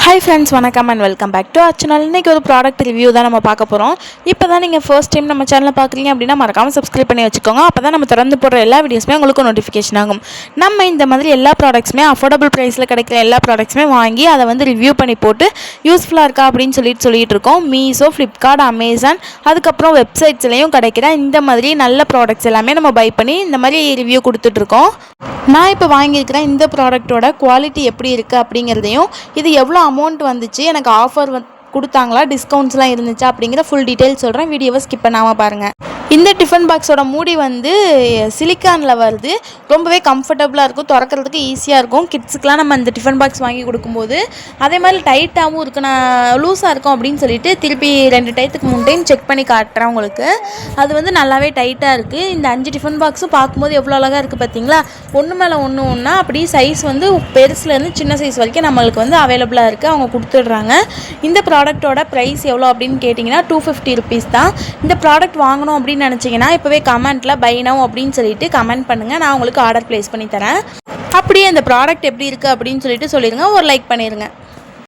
Hi friends, வணக்கம் and welcome back to our channel. இன்னைக்கு ஒரு ப்ராடக்ட் ரிவ்யூ தான் நம்ம பார்க்க போறோம். இப்போதான் நீங்க ஃபர்ஸ்ட் டைம் நம்ம சேனலை பார்க்குறீங்க அப்படினா மறக்காம Subscribe பண்ணி வச்சுக்கோங்க. அப்பதான் நம்ம தொடர்ந்து போடுற எல்லா வீடியோஸ்மே உங்களுக்கு நோட்டிஃபிகேஷன் ஆகும். நம்ம இந்த மாதிரி எல்லா ப்ராடக்ட்ஸ்மே அஃபோர்டபிள் பிரைஸ்ல கிடைக்கிற எல்லா ப்ராடக்ட்ஸ்மே வாங்கி அதை வந்து ரிவ்யூ பண்ணி போட்டு யூஸ்ஃபுல்லா இருக்கா அப்படினு சொல்லிட்டு இருக்கோம். மீஷோ, Flipkart, Amazon அதுக்கு அப்புறம் வெப்சைட்ஸ்லயும் கிடைக்கிற இந்த மாதிரி நல்ல ப்ராடக்ட்ஸ் எல்லாமே நம்ம பை பண்ணி இந்த மாதிரி ரிவ்யூ கொடுத்துட்டு இருக்கோம். நான் இப்போ வாங்கியிருக்கிற இந்த ப்ராடக்ட்டோட குவாலிட்டி எப்படி இருக்குது அப்படிங்கிறதையும் இது எவ்வளோ அமௌண்ட் வந்துச்சு, எனக்கு ஆஃபர் கொடுத்தாங்களா, டிஸ்கவுண்ட்ஸ்லாம் இருந்துச்சா அப்படிங்கிற ஃபுல் டீட்டெயில்ஸ் சொல்கிறேன். வீடியோவை ஸ்கிப் பண்ணாமல் பாருங்கள். இந்த டிஃபன் பாக்ஸோட மூடி வந்து சிலிக்கானில் வருது. ரொம்பவே கம்ஃபர்டபுளாக இருக்கும், திறக்கிறதுக்கு ஈஸியாக இருக்கும். கிட்ஸுக்கெலாம் நம்ம இந்த டிஃபன் பாக்ஸ் வாங்கி கொடுக்கும்போது அதே மாதிரி டைட்டாகவும் இருக்குது. நான் லூஸாக இருக்கும் அப்படின்னு சொல்லிட்டு திருப்பி 2 டைத்துக்கு 3 டைம் செக் பண்ணி காட்டுறேன் உங்களுக்கு. அது வந்து நல்லாவே டைட்டாக இருக்குது. இந்த 5 டிஃபன் பாக்ஸும் பார்க்கும்போது எவ்வளோ அழகாக இருக்குது பார்த்தீங்களா. ஒன்று மேலே ஒன்றா அப்படி சைஸ் வந்து பெருசுலேருந்து சின்ன சைஸ் வரைக்கும் நம்மளுக்கு வந்து அவைலபிளாக இருக்குது, அவங்க கொடுத்துட்றாங்க. இந்த ப்ராடக்ட்டோட ப்ரைஸ் எவ்வளோ அப்படின்னு கேட்டிங்கன்னா 250 ருபீஸ் தான். இந்த ப்ராடக்ட் வாங்கணும் அப்படின்னு நினச்சிங்கன்னா இப்போவே கமெண்ட்டில் பை நவ் அப்படின்னு சொல்லிட்டு கமெண்ட் பண்ணுங்கள். நான் உங்களுக்கு ஆர்டர் ப்ளேஸ் பண்ணி தரேன். அப்படியே அந்த ப்ராடக்ட் எப்படி இருக்குது அப்படின்னு சொல்லிட்டு சொல்லிடுங்க, ஒரு லைக் பண்ணிடுங்க.